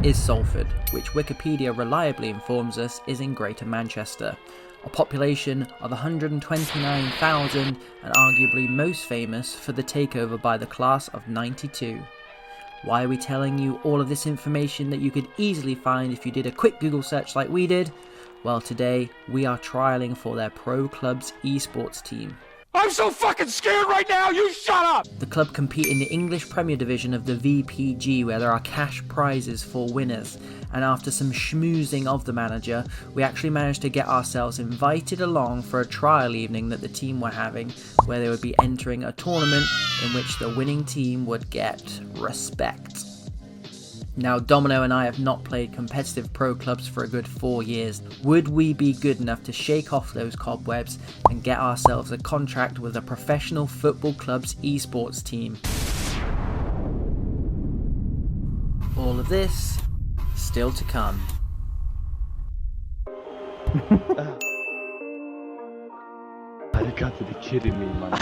is Salford, which Wikipedia reliably informs us is in Greater Manchester, a population of 129,000 and arguably most famous for the takeover by the class of '92. Why are we telling you all of this information that you could easily find if you did a quick Google search like we did? Well, today we are trialling for their pro club's eSports team. I'm so fucking scared right now, you shut up! The club compete in the English Premier Division of the VPG, where there are cash prizes for winners, and after some schmoozing of the manager, we actually managed to get ourselves invited along for a trial evening that the team were having, where they would be entering a tournament in which the winning team would get respect. Now, Domino and I have not played competitive pro clubs for a good 4 years. Would we be good enough to shake off those cobwebs and get ourselves a contract with a professional football club's esports team? All of this, still to come. You got to be kidding me, man.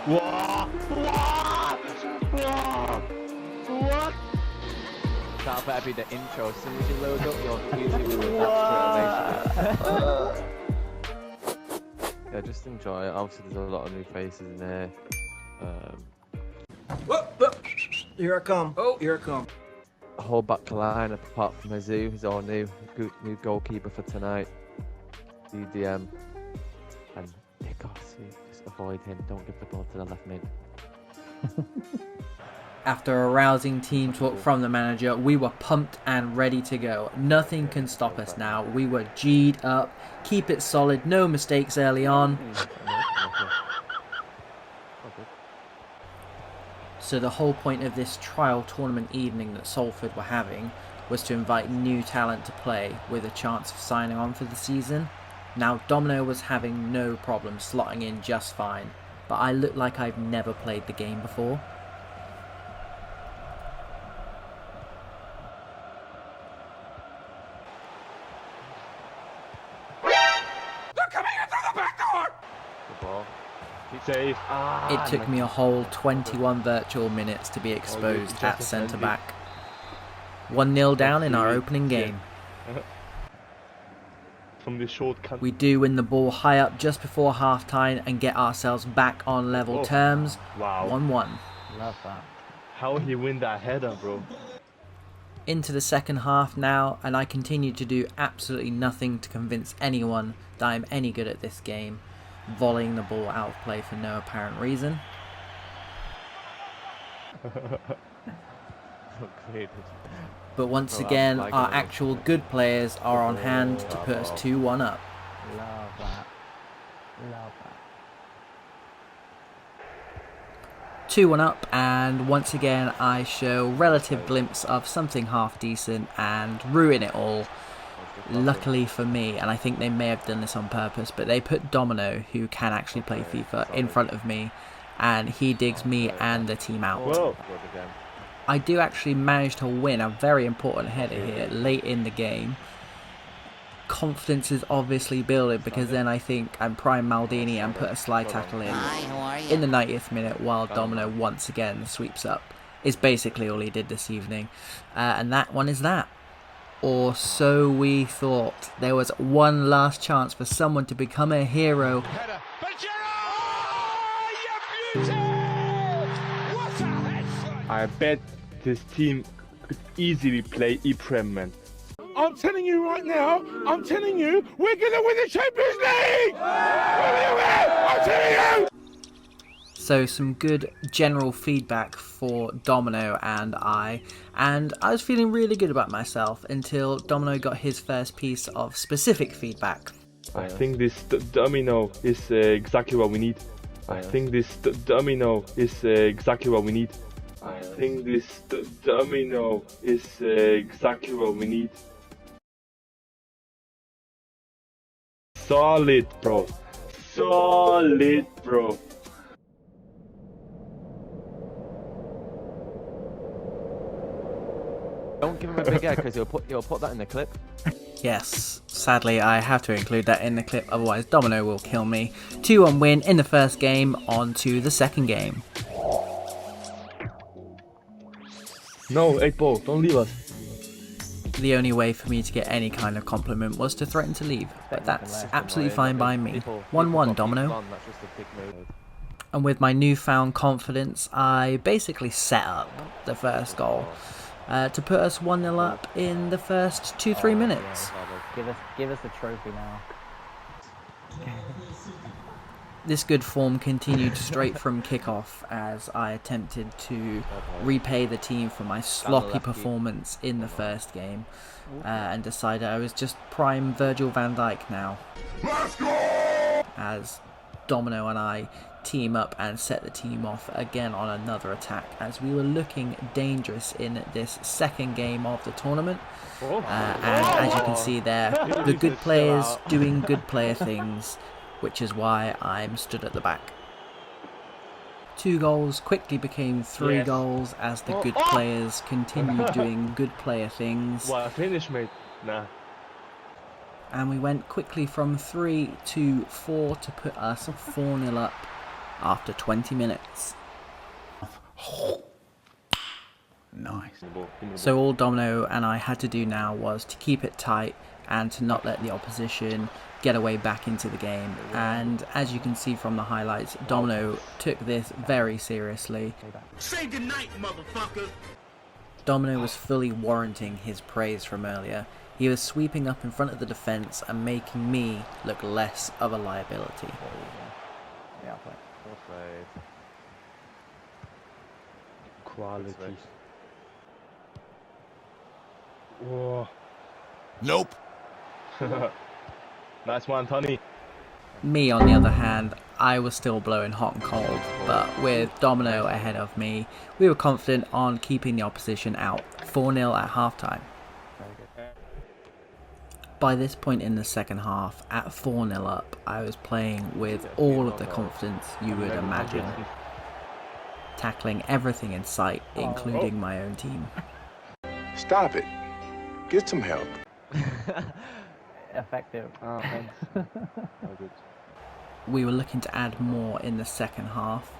What? That better be the intro. As soon as you load up your YouTube with that straight away. Yeah, just enjoy it. Obviously, there's a lot of new faces in there. Here I come. Oh, here I come. A whole back line apart from Mizzou, who's all new goalkeeper for tonight. DDM and Nicosi. Just avoid him. Don't give the ball to the left mid. After a rousing team talk from the manager, we were pumped and ready to go. Nothing can stop us now. We were G'd up, keep it solid, no mistakes early on. So the whole point of this trial tournament evening that Salford were having was to invite new talent to play with a chance of signing on for the season. Now, Domino was having no problem slotting in just fine, but I look like I've never played the game before. They're coming in through the back door! Good ball. Safe. It took me a whole 21 virtual minutes to be exposed at centre back. 1-0 down in our opening game. From the short cut. We do win the ball high up just before half time and get ourselves back on level terms. Wow. 1-1. Love that. How he win that header, bro? Into the second half now, and I continue to do absolutely nothing to convince anyone that I'm any good at this game, volleying the ball out of play for no apparent reason. But once again, our actual good players are on hand to put us 2-1 up. Love that. Love that. 2-1 up, and once again I show relative glimpse of something half decent and ruin it all. Luckily for me, and I think they may have done this on purpose, but they put Domino, who can actually play FIFA, in front of me, and he digs me and the team out. Whoa. I do actually manage to win a very important header here late in the game. Confidence is obviously building, because then I think I'm prime Maldini and put a slide tackle in the 90th minute while Domino once again sweeps up. Is basically all he did this evening, and that one is that. Or so we thought. There was one last chance for someone to become a hero. I bet this team could easily play E-Prem, man. I'm telling you right now, we're gonna win the Champions League! We're gonna win! I'm telling you! So some good general feedback for Domino and I was feeling really good about myself until Domino got his first piece of specific feedback. I think this domino is exactly what we need. I think this domino is exactly what we need. I think this domino is exactly what we need. Solid, bro. Solid, bro. Don't give him a big head, because he'll put that in the clip. Yes, sadly I have to include that in the clip, otherwise Domino will kill me. 2-1 win in the first game, on to the second game. No, 8-ball, don't leave us. The only way for me to get any kind of compliment was to threaten to leave, but that's absolutely fine by me. 1-1 Domino. That's just a big move. And with my newfound confidence, I basically set up the first goal to put us 1-0 up in the first 2-3 minutes. Give us the trophy now. This good form continued straight from kickoff as I attempted to repay the team for my sloppy performance in the first game and decided I was just prime Virgil van Dijk now. As Domino and I team up and set the team off again on another attack as we were looking dangerous in this second game of the tournament. And as you can see there, the good players doing good player things, which is why I'm stood at the back. 2 goals quickly became 3 goals as the good players continued doing good player things. What a finish, mate. Nah. And we went quickly from 3 to 4 to put us 4-0 up after 20 minutes. Nice. So all Domino and I had to do now was to keep it tight and to not let the opposition get away back into the game. And as you can see from the highlights, Domino took this very seriously. Say goodnight, motherfucker. Domino was fully warranting his praise from earlier. He was sweeping up in front of the defence and making me look less of a liability. Yeah, Well played. Quality. Whoa. Nope. Nice one, Tony. Me, on the other hand, I was still blowing hot and cold, but with Domino ahead of me, we were confident on keeping the opposition out. 4-0 at half-time. By this point in the second half, at 4-0 up, I was playing with all of the confidence you would imagine, tackling everything in sight, including my own team. Stop it. Get some help. effective. Oh, thanks. Oh, good. We were looking to add more in the second half.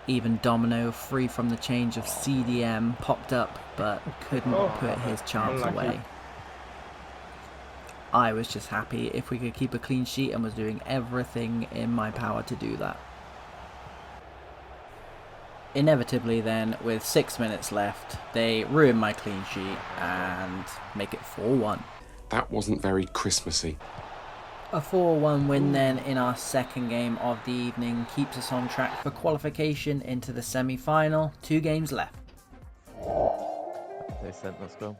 Even Domino, free from the change of CDM, popped up but couldn't put his chance away. I was just happy if we could keep a clean sheet and was doing everything in my power to do that. Inevitably then, with 6 minutes left, they ruin my clean sheet and make it 4-1. That wasn't very Christmassy. A 4-1 win then in our second game of the evening keeps us on track for qualification into the semi-final. 2 games left. They sent, let's go.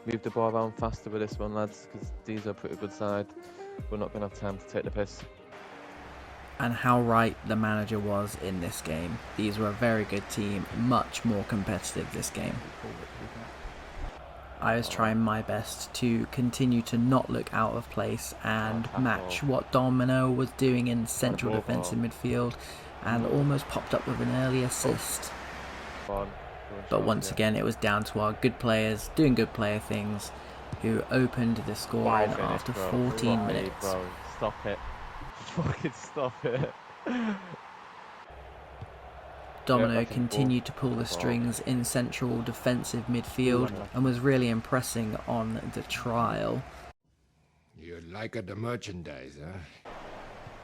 Move the ball around faster with this one, lads, because these are a pretty good side. We're not going to have time to take the piss. And how right the manager was in this game. These were a very good team, much more competitive this game. I was trying my best to continue to not look out of place and match what Domino was doing in central defensive midfield, and almost popped up with an early assist. But once again, it was down to our good players doing good player things, who opened the scoring after 14 minutes. Bro. Stop it. Fucking stop it. Domino continued to pull the strings in central defensive midfield and was really impressing on the trial. You like the merchandise, huh?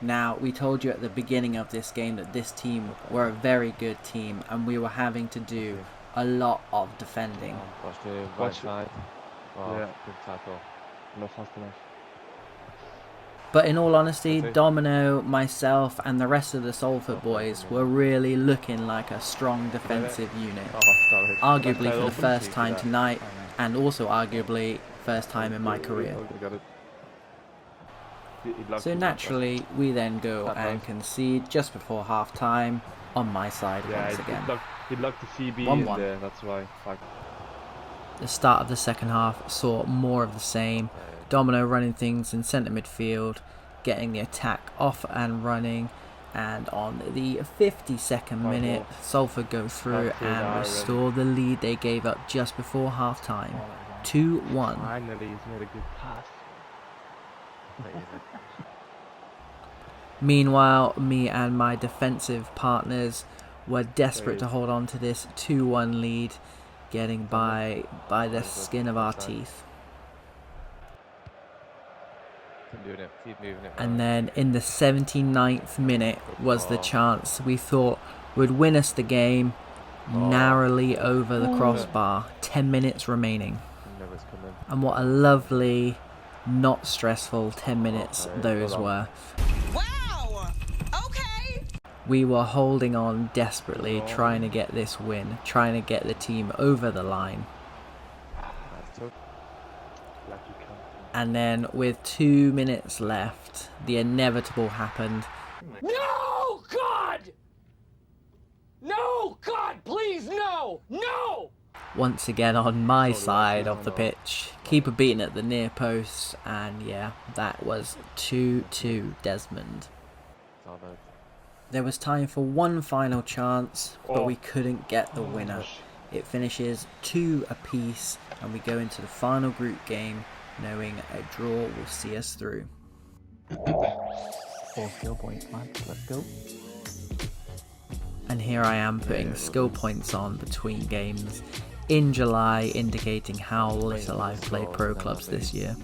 Now, we told you at the beginning of this game that this team were a very good team and we were having to do a lot of defending. Watch the right side. Oh, Yeah. good tackle. Not fast enough. But in all honesty, Domino, myself and the rest of the Salford boys were really looking like a strong defensive unit. Oh, sorry. Arguably for the first time tonight, and also arguably first time in my career. So naturally, we then go and concede just before half time on my side once again. He'd like to see B 1-1. in there, that's why. Fuck. The start of the second half saw more of the same. Domino running things in centre midfield, getting the attack off and running, and on the 52nd minute, Salford go through and restore the lead they gave up just before half time. 2-1. Finally, he's made a good pass. Meanwhile, me and my defensive partners were desperate to hold on to this 2-1 lead, getting by the skin of our teeth. Keep moving it. And then in the 79th minute was the chance we thought would win us the game, narrowly over the crossbar. 10 minutes remaining. And what a lovely, not stressful 10 minutes those were. Wow! Okay! We were holding on desperately, trying to get this win, trying to get the team over the line. And then with 2 minutes left, the inevitable happened. No, God! No, God, please, no! No! Once again on my side of the pitch. Keeper beaten at the near post, and yeah, that was 2-2 Desmond. There was time for one final chance, but we couldn't get the winner. It finishes 2 apiece, and we go into the final group game, knowing a draw will see us through. 4 skill points, man. Let's go. And here I am putting skill points on between games in July, indicating how little I've played pro clubs this year.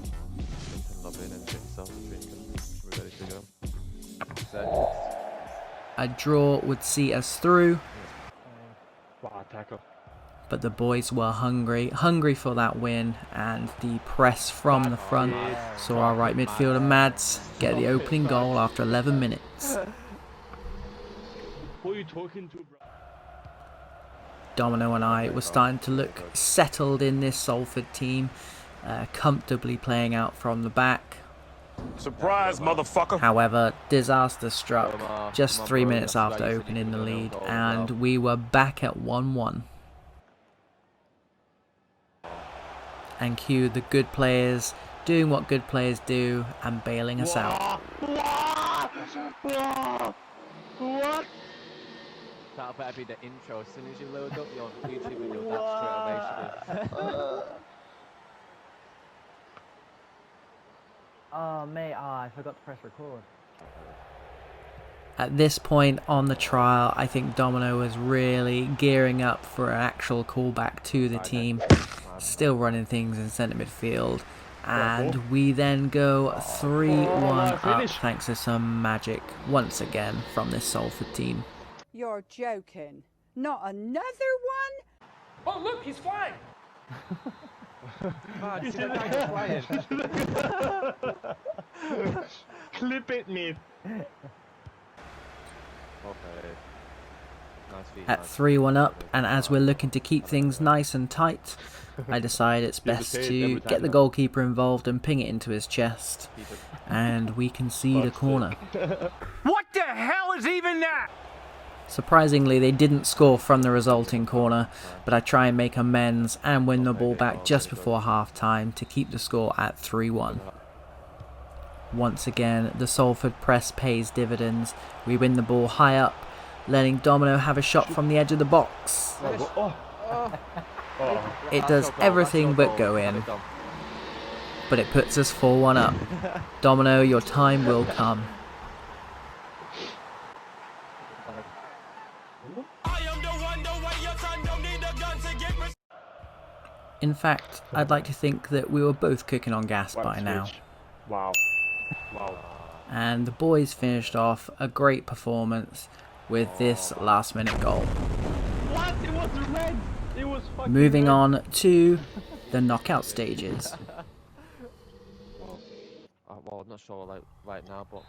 A draw would see us through, but the boys were hungry for that win, and the press from the front saw our right midfielder Mads get the opening goal after 11 minutes. Who are you talking to, bro? Domino and I were starting to look settled in this Salford team, comfortably playing out from the back. Surprise, motherfucker! However, disaster struck just 3 minutes after opening the lead, and we were back at 1-1. And cue the good players doing what good players do and bailing us out. What? That'll better be the intro. As soon as you load up your YouTube video, that's straight away. Oh, mate, I forgot to press record. At this point on the trial, I think Domino was really gearing up for an actual callback to the team, still running things in centre midfield, and we then go 3-1 up thanks to some magic once again from this Salford team. You're joking. Not another one? Oh, look, he's flying! Clip it, mate. At 3-1 up, and as we're looking to keep things nice and tight, I decide it's best to get the goalkeeper involved and ping it into his chest, and we concede a corner. What the hell is even that? Surprisingly, they didn't score from the resulting corner, but I try and make amends and win the ball back just before half-time to keep the score at 3-1. Once again, the Salford press pays dividends. We win the ball high up, letting Domino have a shot from the edge of the box. It does everything but go in, but it puts us 4-1 up. Domino, your time will come. In fact, I'd like to think that we were both cooking on gas by now. Wow. And the boys finished off a great performance with this last minute goal. What? It was red. It was fucking Moving red. on to the knockout stages. Well, I'm not sure right now, but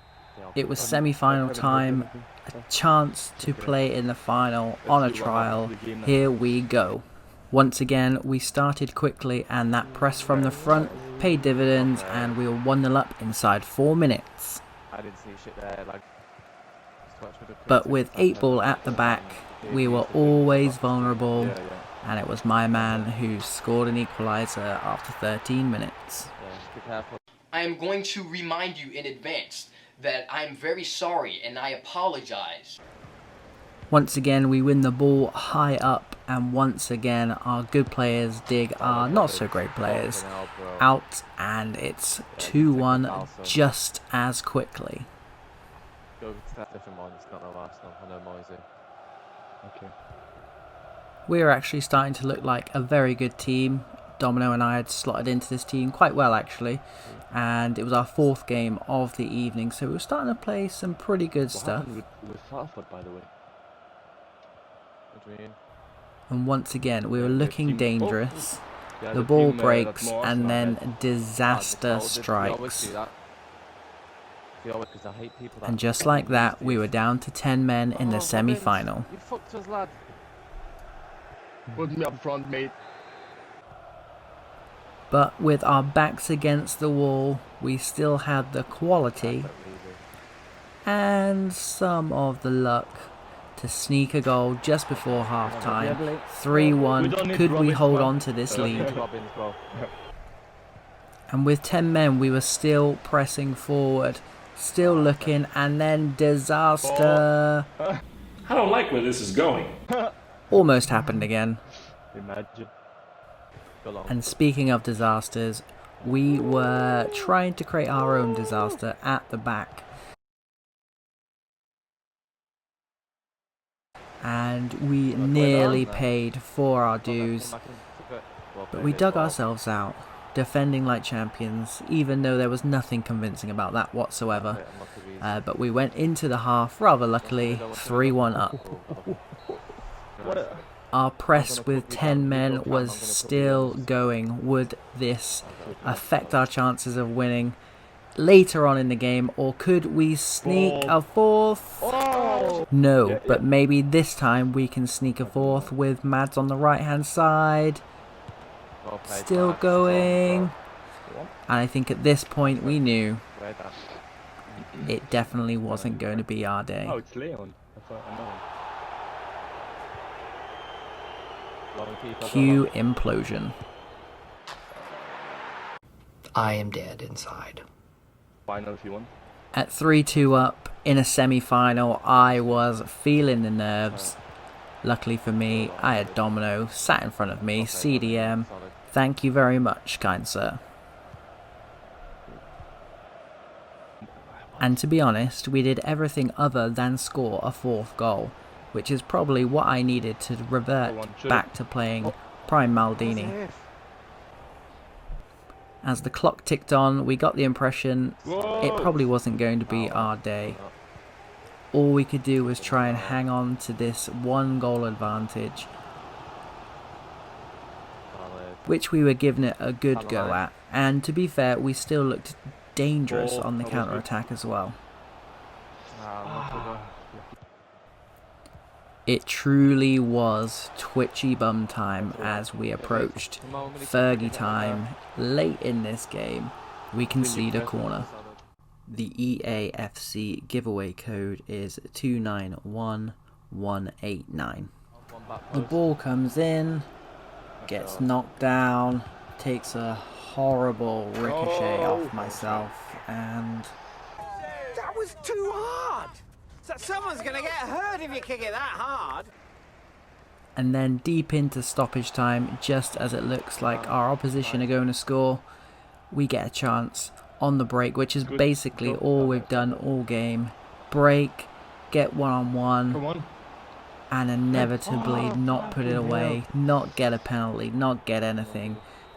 It was semi-final time, a chance to play in the final on a trial. Here we go. Once again, we started quickly, and that press from the front paid dividends, and we were 1-0 up inside 4 minutes. I didn't see shit there. But with 8ball at the back, we were always vulnerable, and it was my man who scored an equaliser after 13 minutes. I am going to remind you in advance that I am very sorry and I apologize. Once again, we win the ball high up, And once again, our good players dig our not so great players out, and it's 2-1 just as quickly. Go to that different one, it's not the last one. I know Moisey. Okay. We're actually starting to look like a very good team. Domino and I had slotted into this team quite well actually, and it was our 4th game of the evening, so we were starting to play some pretty good stuff. What happened with Salford, by the way? What do you mean? And once again, we were looking dangerous. Yeah, The ball team, breaks, that's more and Arsenal, then disaster strikes. And just like that, we were down to 10 men in the semi-final. You fucked us, lad. Put me up front, mate. But with our backs against the wall, we still had the quality and some of the luck to sneak a goal just before half-time. 3-1. Could we hold on to this lead? And with 10 men, we were still pressing forward, still looking, and then disaster. I don't like where this is going. Almost happened again. Imagine. And speaking of disasters, we were trying to create our own disaster at the back. And we nearly paid for our dues, but we dug ourselves out, defending like champions, even though there was nothing convincing about that whatsoever. But we went into the half, rather luckily, 3-1 up. Our press with 10 men was still going. Would this affect our chances of winning later on in the game, or could we sneak a 4th? No, but maybe this time we can sneak a 4th with Mads on the right hand side. Still going. And I think at this point we knew it definitely wasn't going to be our day. Oh, it's Leon. I know. Cue implosion. I am dead inside. Final if you want. At 3-2 up in a semi-final, I was feeling the nerves. Luckily for me, I had Domino sat in front of me, CDM. Thank you very much, kind sir. And to be honest, we did everything other than score a 4th goal, which is probably what I needed to revert back to playing Prime Maldini. As the clock ticked on, we got the impression it probably wasn't going to be our day. All we could do was try and hang on to this 1-goal advantage, which we were giving it a good go at. And to be fair, we still looked dangerous on the counter-attack as well. It truly was twitchy bum time as we approached Fergie time. Late in this game, we concede a corner. The EAFC giveaway code is 291189. The ball comes in, gets knocked down, takes a horrible ricochet off myself, and... That was too hard! So someone's gonna get hurt if you kick it that hard! And then deep into stoppage time, just as it looks like our opposition are going to score, we get a chance on the break, which is basically all we've done all game. Break, get one-on-one, and inevitably not put it away, not get a penalty, not get anything.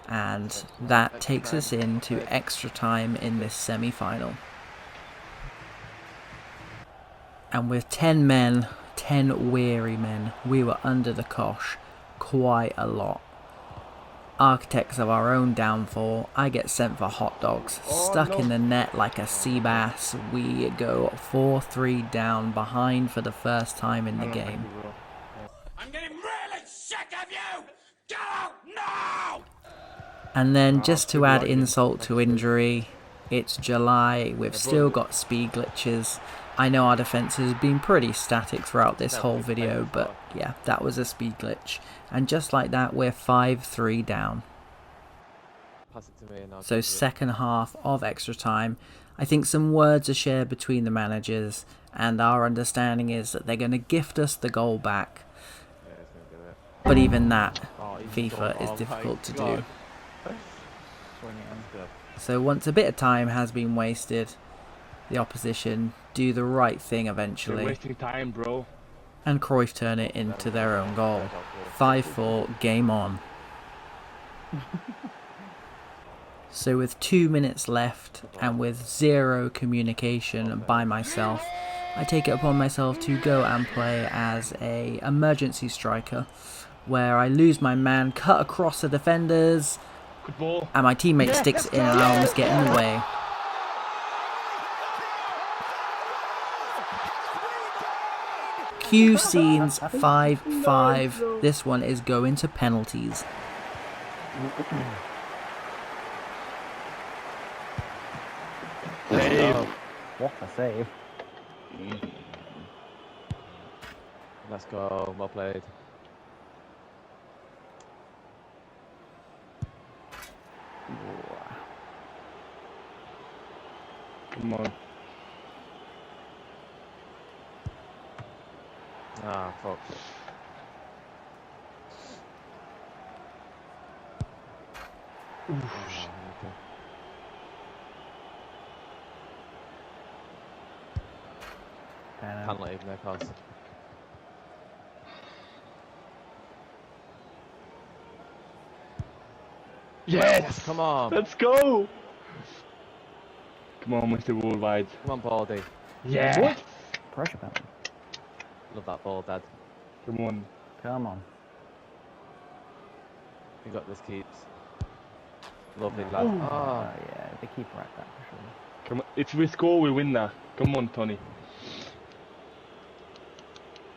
And that takes us into extra time in this semi-final. And with 10 men, 10 weary men, we were under the cosh quite a lot. Architects of our own downfall, I get sent for hot dogs, stuck in the net like a sea bass. We go 4-3 down behind for the first time in the game. I'm getting really sick of you! Get out now! And then just to add insult to injury, it's July, we've still got speed glitches. I know our defence has been pretty static throughout this whole video, but yeah, that was a speed glitch. And just like that, we're 5-3 down. So second half of extra time, I think some words are shared between the managers, and our understanding is that they're going to gift us the goal back. But even that, FIFA is difficult to do. So once a bit of time has been wasted, the opposition do the right thing eventually. They're wasting time, bro. And Cruyff turn it into their own goal. 5-4, game on. So with 2 minutes left and with zero communication by myself, I take it upon myself to go and play as a emergency striker, where I lose my man, cut across the defenders, Good ball. and my teammate sticks in and I almost get in the way. Cue scenes 5-5. This one is going to penalties. Save. What a save. Let's go. Well played. Come on. Ah, fuck. Can't let even their cards. Yes! Come on. Let's go! Come on, Mr. Worldwide. Come on, Baldy. Yeah! What? Pressure penalty. Love that ball, Dad. Come on. Come on. You got this, Keats. Lovely lad. Oh, yeah, the keeper at that for sure. Come on. If we score, we win that. Come on, Tony.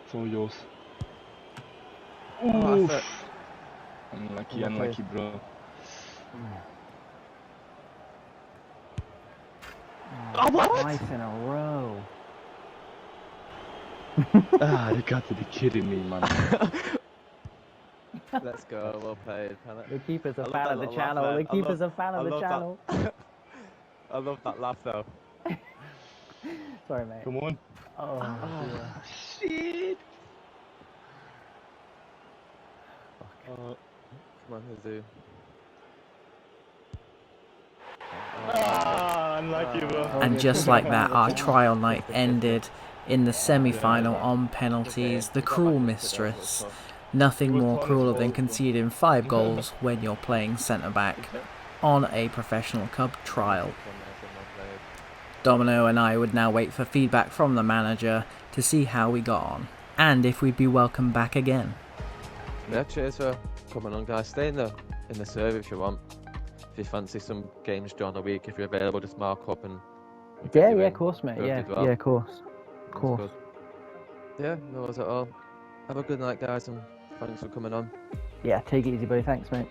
It's all yours. Oh, that's it. Unlucky, bro. Oh, what? Twice in a row. You got to be kidding me, man. Let's go. Well played, Pellet. The keeper's a fan of the channel. The keeper's a fan of the channel. I love that laugh, though. Sorry, mate. Come on. Oh, Shit! Come on, Jesus. Unlucky, bro. And just like that, our trial night ended in the semi-final on penalties. The cruel mistress. Nothing more crueler than conceding 5 goals when you're playing centre-back on a professional club trial. Domino and I would now wait for feedback from the manager to see how we got on, and if we'd be welcome back again. Yeah, cheers for coming on, guys. Stay in the server if you want. If you fancy some games during the week, if you're available, just mark up and... yeah, of course, mate. Yeah, of course. Of course. Yeah, no worries at all. Have a good night, guys, and thanks for coming on. Yeah, take it easy, buddy. Thanks, mate.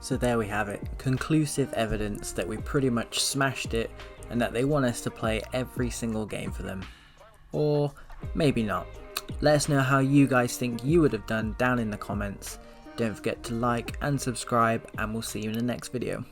So there we have it. Conclusive evidence that we pretty much smashed it and that they want us to play every single game for them. Or maybe not. Let us know how you guys think you would have done down in the comments. Don't forget to like and subscribe, and we'll see you in the next video.